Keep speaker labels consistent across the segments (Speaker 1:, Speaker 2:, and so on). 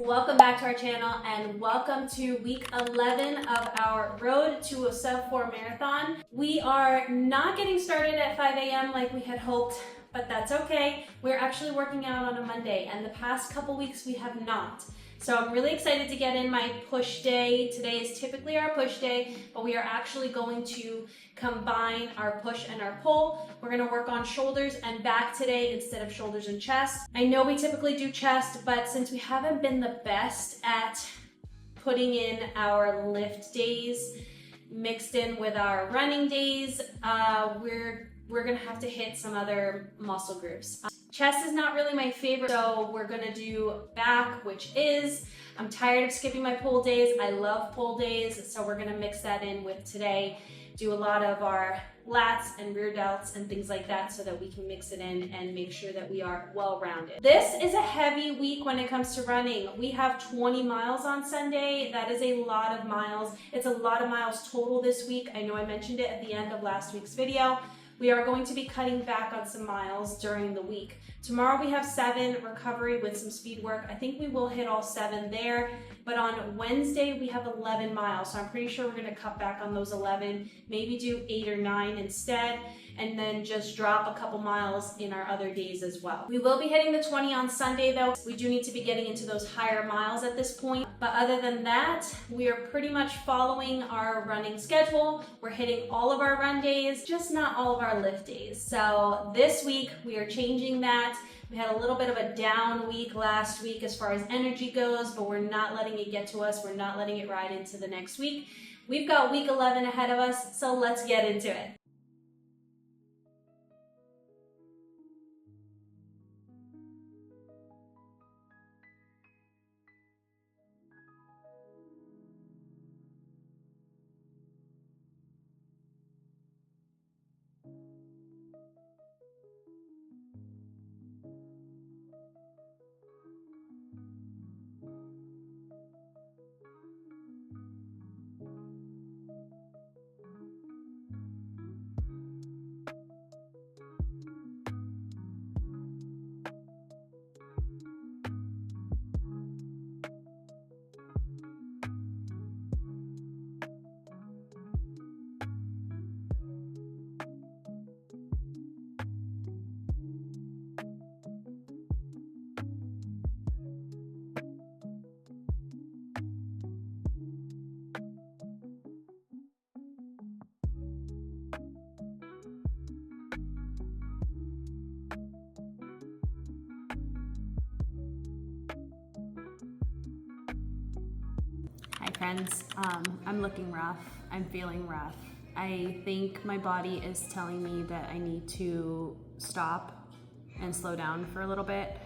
Speaker 1: Welcome back to our channel and welcome to week 11 of our Road to a Sub 4 Marathon. We are not getting started at 5 a.m. like we had hoped, but that's okay. We're actually working out on a Monday, and the past couple weeks we have not. So I'm really excited to get in my push day. Today is typically our push day, but we are actually going to combine our push and our pull. We're gonna work on shoulders and back today instead of shoulders and chest. I know we typically do chest, but since we haven't been the best at putting in our lift days mixed in with our running days, we're gonna have to hit some other muscle groups. Chest is not really my favorite, so we're gonna do back, I'm tired of skipping my pull days. I love pull days, so we're gonna mix that in with today. Do a lot of our lats and rear delts and things like that so that we can mix it in and make sure that we are well-rounded. This is a heavy week when it comes to running. We have 20 miles on Sunday. That is a lot of miles. It's a lot of miles total this week. I know I mentioned it at the end of last week's video. We are going to be cutting back on some miles during the week. Tomorrow we have 7 recovery with some speed work. I think we will hit all 7 there, but on Wednesday we have 11 miles. So I'm pretty sure we're gonna cut back on those 11, maybe do 8 or 9 instead, and then just drop a couple miles in our other days as well. We will be hitting the 20 on Sunday though. We do need to be getting into those higher miles at this point. But other than that, we are pretty much following our running schedule. We're hitting all of our run days, just not all of our lift days. So this week we are changing that. We had a little bit of a down week last week as far as energy goes, but we're not letting it get to us. We're not letting it ride into the next week. We've got week 11 ahead of us, so let's get into it. Hi friends, I'm looking rough, I'm feeling rough. I think my body is telling me that I need to stop and slow down for a little bit,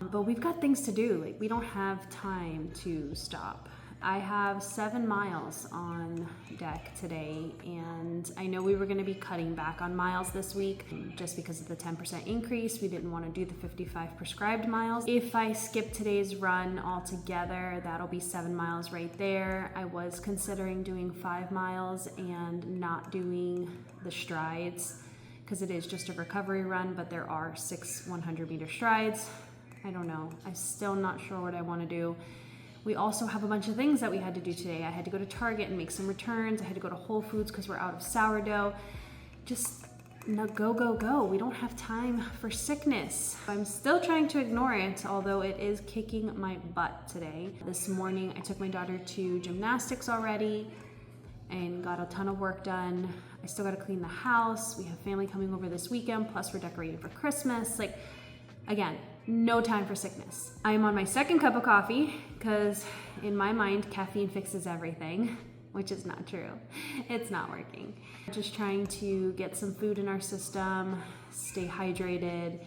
Speaker 1: but we've got things to do. Like, we don't have time to stop. I have 7 miles on deck today, and I know we were gonna be cutting back on miles this week just because of the 10% increase. We didn't wanna do the 55 prescribed miles. If I skip today's run altogether, that'll be 7 miles right there. I was considering doing 5 miles and not doing the strides because it is just a recovery run, but there are 6 100-meter strides. I don't know, I'm still not sure what I wanna do. We also have a bunch of things that we had to do today. I had to go to Target and make some returns. I had to go to Whole Foods because we're out of sourdough. Just no, go, go, go. We don't have time for sickness. I'm still trying to ignore it, although it is kicking my butt today. This morning, I took my daughter to gymnastics already and got a ton of work done. I still got to clean the house. We have family coming over this weekend, plus we're decorating for Christmas. Like, again, no time for sickness. I am on my 2nd cup of coffee because in my mind, caffeine fixes everything, which is not true. It's not working. Just trying to get some food in our system, stay hydrated,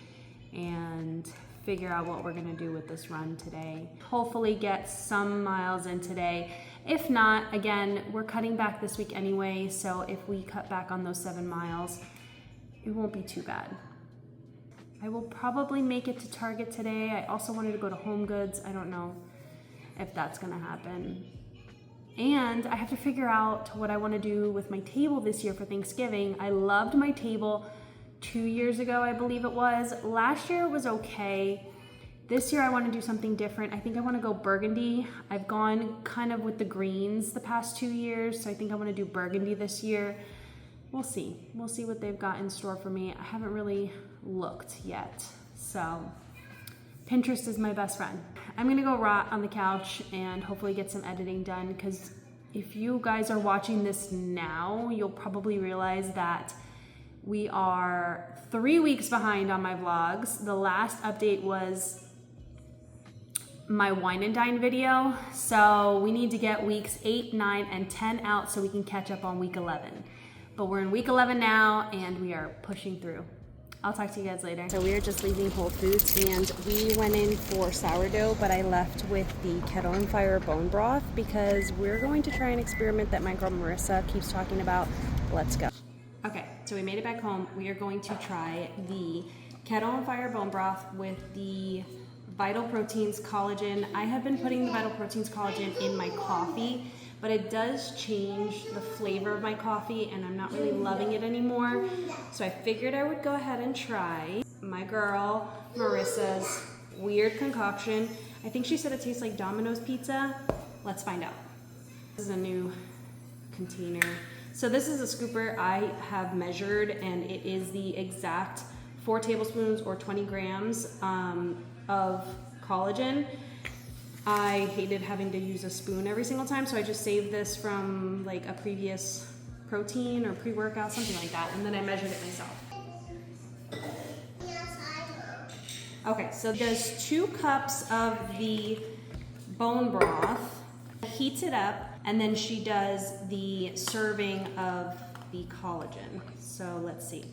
Speaker 1: and figure out what we're gonna do with this run today. Hopefully get some miles in today. If not, again, we're cutting back this week anyway, so if we cut back on those 7 miles, it won't be too bad. I will probably make it to Target today. I also wanted to go to Home Goods. I don't know if that's gonna happen. And I have to figure out what I wanna do with my table this year for Thanksgiving. I loved my table 2 years ago, I believe it was. Last year it was okay. This year I want to do something different. I think I want to go burgundy. I've gone kind of with the greens the past 2 years, so I think I want to do burgundy this year. We'll see. We'll see what they've got in store for me. I haven't really looked yet, so Pinterest is my best friend. I'm gonna go rot on the couch and hopefully get some editing done, because if you guys are watching this now, you'll probably realize that we are 3 weeks behind on my vlogs. The last update was my wine and dine video, so we need to get weeks 8, 9, and 10 out so we can catch up on week 11. But we're in week 11 now and we are pushing through. I'll talk to you guys later. So we are just leaving Whole Foods and we went in for sourdough, but I left with the Kettle and Fire bone broth because we're going to try an experiment that my girl Marissa keeps talking about. Let's go. Okay, so we made it back home. We are going to try the Kettle and Fire bone broth with the Vital Proteins collagen. I have been putting the Vital Proteins collagen in my coffee, but it does change the flavor of my coffee and I'm not really loving it anymore. So I figured I would go ahead and try my girl Marissa's weird concoction. I think she said it tastes like Domino's pizza. Let's find out. This is a new container. So this is a scooper I have measured and it is the exact 4 tablespoons or 20 grams of collagen. I hated having to use a spoon every single time, so I just saved this from like a previous protein or pre-workout, something like that, and then I measured it myself. Okay, so there's 2 cups of the bone broth, heats it up, and then she does the serving of the collagen. So let's see.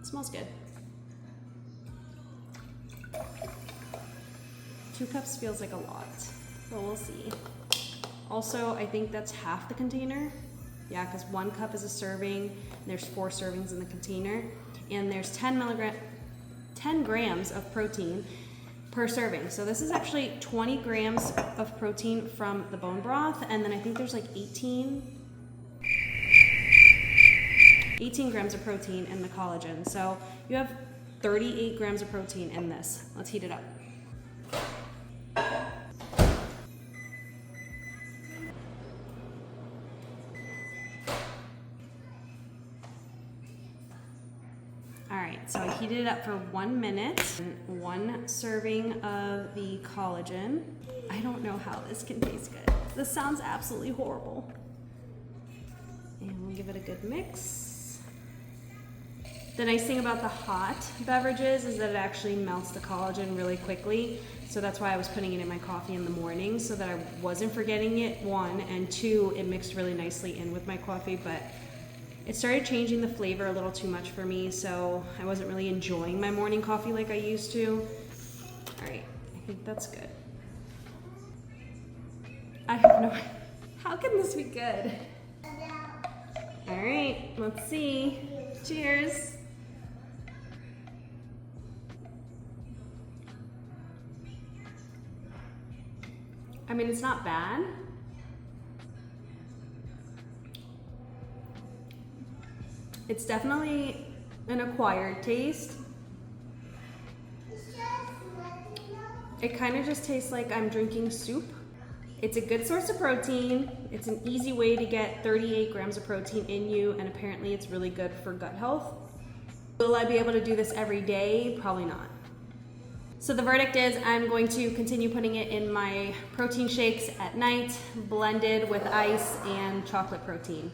Speaker 1: It smells good. 2 cups feels like a lot, but we'll see. Also, I think that's half the container. Yeah, because 1 cup is a serving, and there's 4 servings in the container, and there's 10 grams of protein per serving. So this is actually 20 grams of protein from the bone broth, and then I think there's like 18 grams of protein in the collagen. So you have 38 grams of protein in this. Let's heat it up. Alright, so I heated it up for 1 minute. 1 serving of the collagen. I don't know how this can taste good. This sounds absolutely horrible. And we'll give it a good mix. The nice thing about the hot beverages is that it actually melts the collagen really quickly. So that's why I was putting it in my coffee in the morning, so that I wasn't forgetting it, 1, and 2, it mixed really nicely in with my coffee, but it started changing the flavor a little too much for me, so I wasn't really enjoying my morning coffee like I used to. All right, I think that's good. I have no idea. How can this be good? All right, let's see. Cheers. I mean, it's not bad. It's definitely an acquired taste. It kind of just tastes like I'm drinking soup. It's a good source of protein. It's an easy way to get 38 grams of protein in you, and apparently it's really good for gut health. Will I be able to do this every day? Probably not. So the verdict is I'm going to continue putting it in my protein shakes at night, blended with ice and chocolate protein.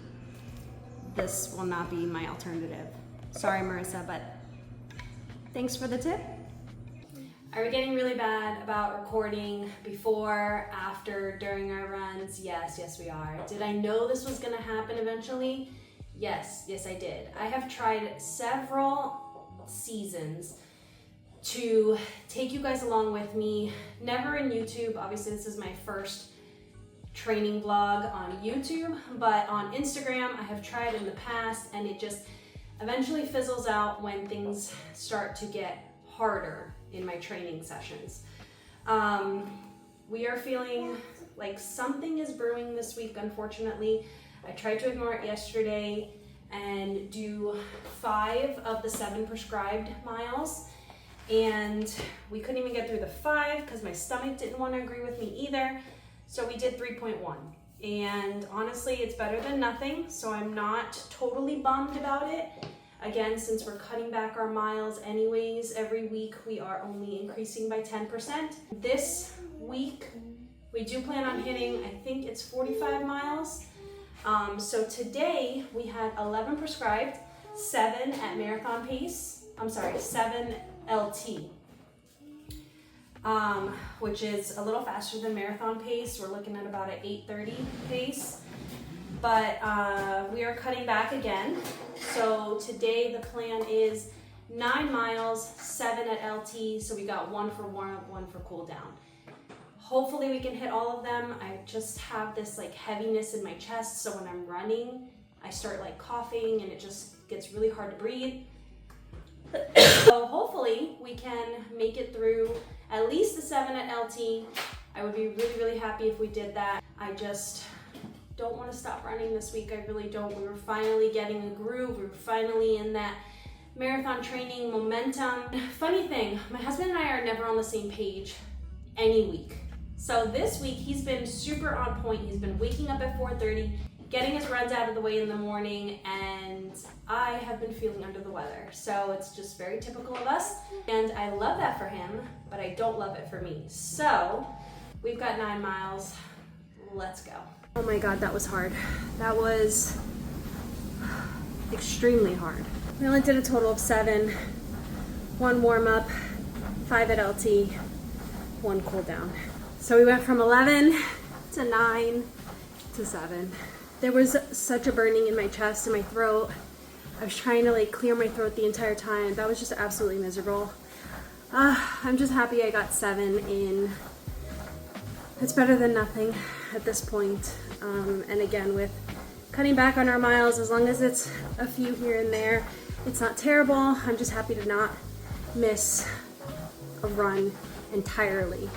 Speaker 1: This will not be my alternative. Sorry, Marissa, but thanks for the tip. Are we getting really bad about recording before, after, during our runs? Yes, we are. Did I know this was gonna happen eventually? Yes, I did. I have tried several seasons to take you guys along with me, never in YouTube. Obviously, this is my first training vlog on YouTube, but on Instagram I have tried in the past, and it just eventually fizzles out when things start to get harder in my training sessions. We are feeling like something is brewing this week, unfortunately. I tried to ignore it yesterday and do 5 of the 7 prescribed miles, and we couldn't even get through the 5 because my stomach didn't want to agree with me either. So we did 3.1. And honestly, it's better than nothing, so I'm not totally bummed about it. Again, since we're cutting back our miles anyways, every week we are only increasing by 10%. This week, we do plan on hitting, I think it's 45 miles. So today we had 11 prescribed, 7 at marathon pace. 7 LT. Which is a little faster than marathon pace. We're looking at about an 8:30 pace, but we are cutting back again. So today the plan is 9 miles, 7 at LT. So we got 1 for warm up, 1 for cool down. Hopefully we can hit all of them. I just have this like heaviness in my chest. So when I'm running, I start like coughing and it just gets really hard to breathe. So hopefully we can make it through at least the 7 at LT. I would be really, really happy if we did that. I just don't want to stop running this week. I really don't. We were finally getting a groove. We were finally in that marathon training momentum. Funny thing, my husband and I are never on the same page any week. So this week he's been super on point. He's been waking up at 4:30, getting his runs out of the way in the morning, and I have been feeling under the weather. So it's just very typical of us, and I love that for him, but I don't love it for me. So we've got 9 miles. Let's go. Oh my God, that was hard. That was extremely hard. We only did a total of 7, 1 warm up, 5 at LT, 1 cool down. So we went from 11 to 9 to 7. There was such a burning in my chest and my throat. I was trying to like clear my throat the entire time. That was just absolutely miserable. I'm just happy I got 7 in. It's better than nothing at this point. And again, with cutting back on our miles, as long as it's a few here and there, it's not terrible. I'm just happy to not miss a run entirely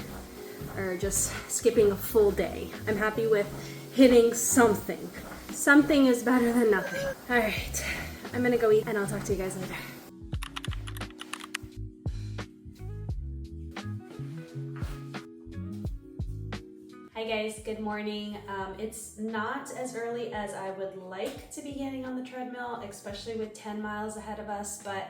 Speaker 1: or just skipping a full day. I'm happy with hitting something. Something is better than nothing. All right, I'm gonna go eat and I'll talk to you guys later. Hi guys, good morning. It's not as early as I would like to be getting on the treadmill, especially with 10 miles ahead of us, but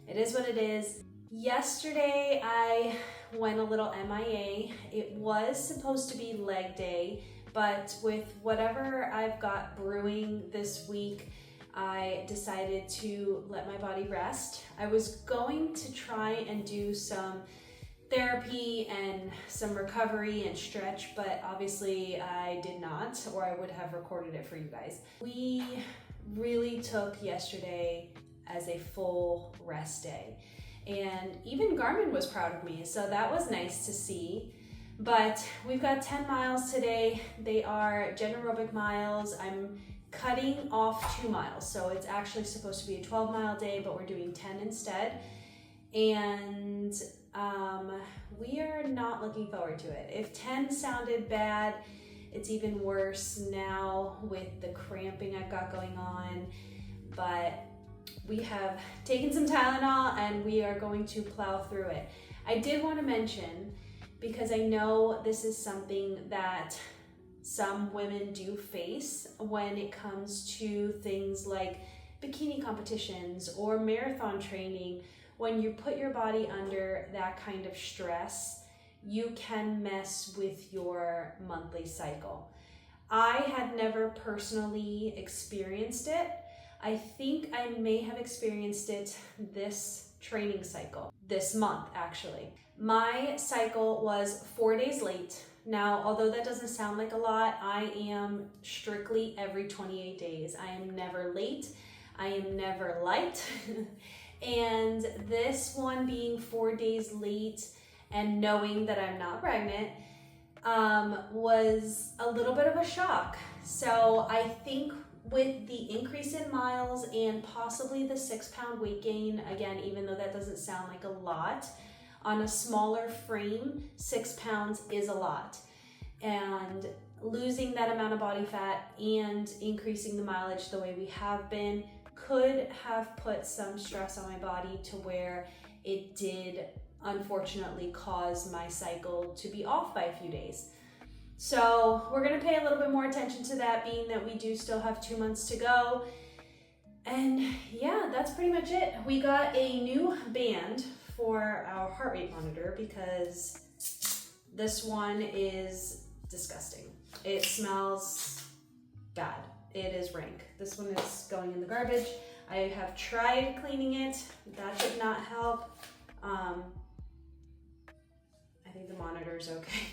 Speaker 1: it is what it is. Yesterday, I went a little MIA. It was supposed to be leg day, but with whatever I've got brewing this week, I decided to let my body rest. I was going to try and do some therapy and some recovery and stretch, but obviously I did not, or I would have recorded it for you guys. We really took yesterday as a full rest day, and even Garmin was proud of me, so that was nice to see. But we've got 10 miles today. They are aerobic miles. I'm cutting off 2 miles, so it's actually supposed to be a 12-mile day, but we're doing 10 instead. And we are not looking forward to it. If 10 sounded bad, it's even worse now with the cramping I've got going on. But we have taken some Tylenol and we are going to plow through it. I did want to mention, because I know this is something that some women do face when it comes to things like bikini competitions or marathon training. When you put your body under that kind of stress, you can mess with your monthly cycle. I had never personally experienced it. I think I may have experienced it this training cycle, this month actually. My cycle was 4 days late. Now, although that doesn't sound like a lot, I am strictly every 28 days. I am never late. I am never light. And this one being 4 days late and knowing that I'm not pregnant was a little bit of a shock. So I think with the increase in miles and possibly the 6-pound weight gain, again, even though that doesn't sound like a lot, on a smaller frame, 6 pounds is a lot. And losing that amount of body fat and increasing the mileage the way we have been could have put some stress on my body to where it did unfortunately cause my cycle to be off by a few days. So we're gonna pay a little bit more attention to that, being that we do still have 2 months to go. And yeah, that's pretty much it. We got a new band for our heart rate monitor because this one is disgusting. It smells bad. It is rank. This one is going in the garbage. I have tried cleaning it. That did not help. I think the monitor's okay.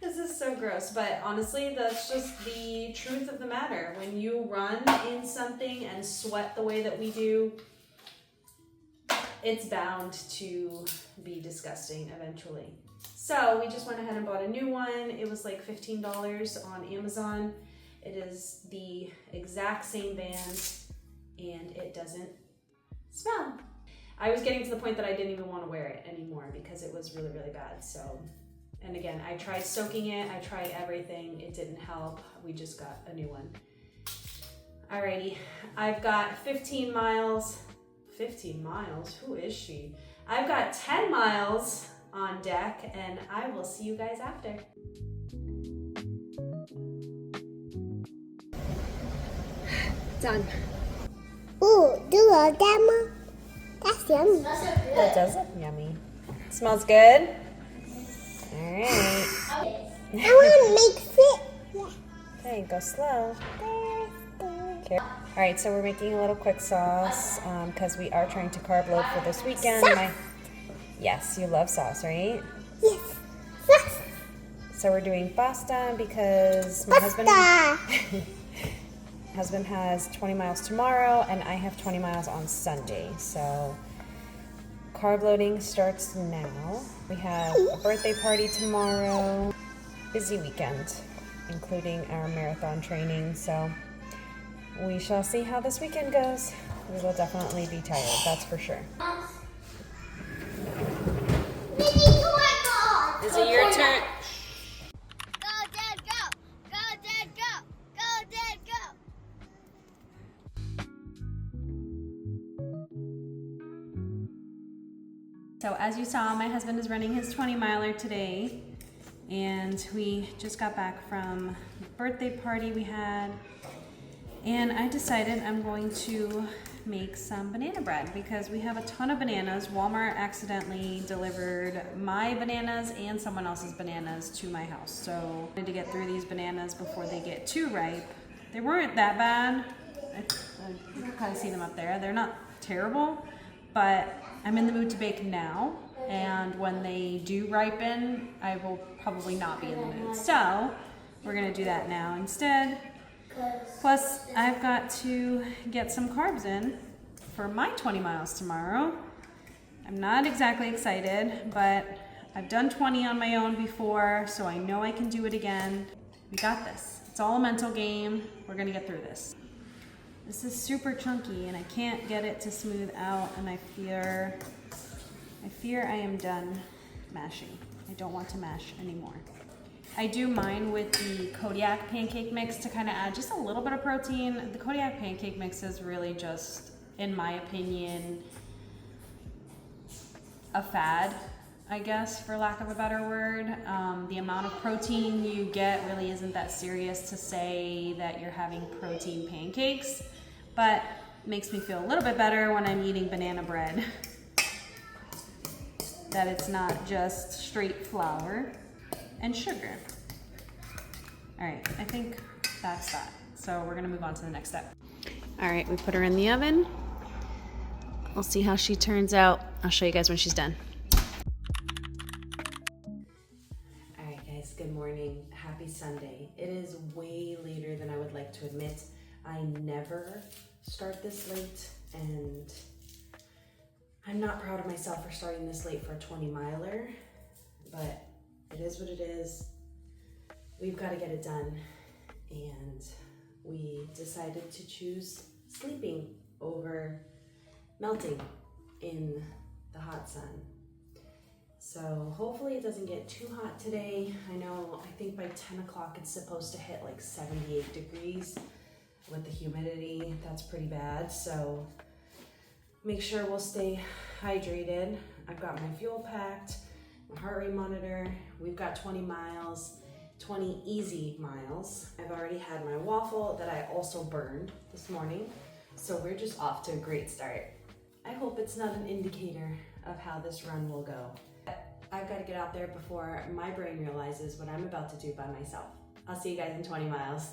Speaker 1: This is so gross, but honestly, that's just the truth of the matter. When you run in something and sweat the way that we do, it's bound to be disgusting eventually. So we just went ahead and bought a new one. It was like $15 on Amazon. It is the exact same band and it doesn't smell. I was getting to the point that I didn't even want to wear it anymore because it was really, really bad. So, and again, I tried soaking it. I tried everything. It didn't help. We just got a new one. Alrighty, I've got 15 miles. 15 miles? Who is she? I've got 10 miles on deck and I will see you guys after. Done.
Speaker 2: Ooh, do you love that, Mom? That's yummy.
Speaker 1: That does look yummy. Smells good? Alright.
Speaker 2: I want to mix it. Yeah.
Speaker 1: Okay, go slow. Okay. Alright, so we're making a little quick sauce because we are trying to carb load for this weekend. Yes, you love sauce, right?
Speaker 2: Yes. Yes.
Speaker 1: So we're doing pasta because my husband has 20 miles tomorrow and I have 20 miles on Sunday. So carb loading starts now. We have a birthday party tomorrow. Busy weekend, including our marathon training. So we shall see how this weekend goes. We will definitely be tired, that's for sure. Is it your turn?
Speaker 2: Go, Dad, go. Go, Dad, go. Go, Dad, go.
Speaker 1: So as you saw, my husband is running his 20 miler today and we just got back from the birthday party we had and I decided I'm going to make some banana bread because we have a ton of bananas. Walmart accidentally delivered my bananas and someone else's bananas to my house. So I wanted to get through these bananas before they get too ripe. They weren't that bad. You can kind of see them up there. They're not terrible, but I'm in the mood to bake now. And when they do ripen, I will probably not be in the mood. So we're gonna do that now instead. Plus, I've got to get some carbs in for my 20 miles tomorrow. I'm not exactly excited, but I've done 20 on my own before, so I know I can do it again. We got this. It's all a mental game. We're gonna get through this. This is super chunky and I can't get it to smooth out and I fear I am done mashing. I don't want to mash anymore. I do mine with the Kodiak pancake mix to kind of add just a little bit of protein. The Kodiak pancake mix is really just, in my opinion, a fad, I guess, for lack of a better word. The amount of protein you get really isn't that serious to say that you're having protein pancakes, but it makes me feel a little bit better when I'm eating banana bread. That it's not just straight flour and sugar. All right, I think that's that. So we're gonna move on to the next step. All right, we put her in the oven. We'll see how she turns out. I'll show you guys when she's done. All right, guys, good morning. Happy Sunday. It is way later than I would like to admit. I never start this late, and I'm not proud of myself for starting this late for a 20 miler, but it is what it is. We've got to get it done. And we decided to choose sleeping over melting in the hot sun. So hopefully it doesn't get too hot today. I think by 10 o'clock it's supposed to hit like 78 degrees with the humidity. That's pretty bad. So
Speaker 3: make sure we'll stay hydrated. I've got my fuel packed, my heart rate monitor. We've got 20 miles, 20 easy miles. I've already had my waffle that I also burned this morning. So we're just off to a great start. I hope it's not an indicator of how this run will go. I've got to get out there before my brain realizes what I'm about to do by myself. I'll see you guys in 20 miles.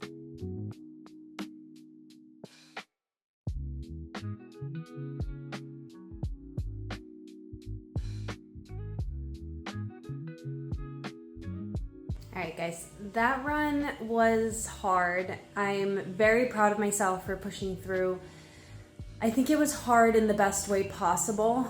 Speaker 3: All right, guys, that run was hard. I'm very proud of myself for pushing through. I think it was hard in the best way possible.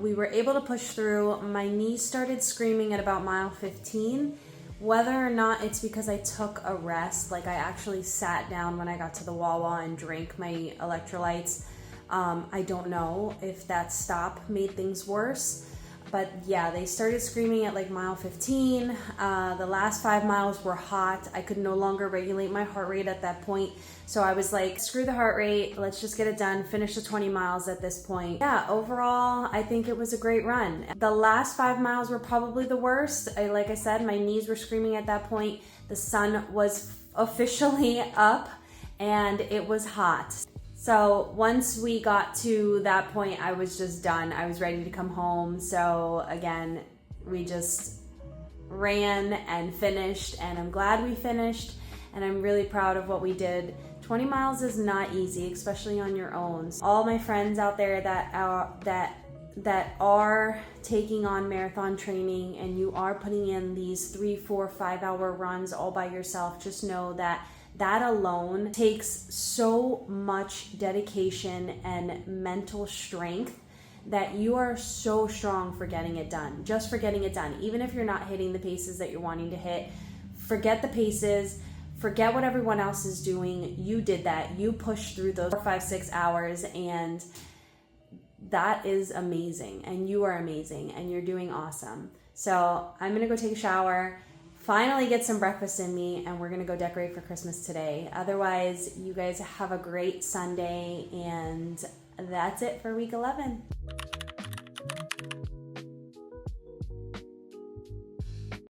Speaker 3: We were able to push through. My knees started screaming at about mile 15. Whether or not it's because I took a rest, like I actually sat down when I got to the Wawa and drank my electrolytes. I don't know if that stop made things worse. But yeah, they started screaming at like mile 15. The last 5 miles were hot. I could no longer regulate my heart rate at that point. So I was like, screw the heart rate. Let's just get it done. Finish the 20 miles at this point. Yeah, overall, I think it was a great run. The last 5 miles were probably the worst. Like I said, my knees were screaming at that point. The sun was officially up and it was hot. So once we got to that point, I was just done. I was ready to come home. So again, we just ran and finished, and I'm glad we finished, and I'm really proud of what we did. 20 miles is not easy, especially on your own. All my friends out there that are taking on marathon training and you are putting in these 3, 4, 5 hour runs all by yourself, just know that alone takes so much dedication and mental strength that you are so strong for getting it done, just for getting it done. Even if you're not hitting the paces that you're wanting to hit, forget the paces, forget what everyone else is doing. You did that. You pushed through those 4, 5, 6 hours, and that is amazing. And you are amazing, and you're doing awesome. So I'm gonna go take a shower, finally get some breakfast in me, and we're gonna go decorate for Christmas today. Otherwise, you guys have a great Sunday, and that's it for week 11.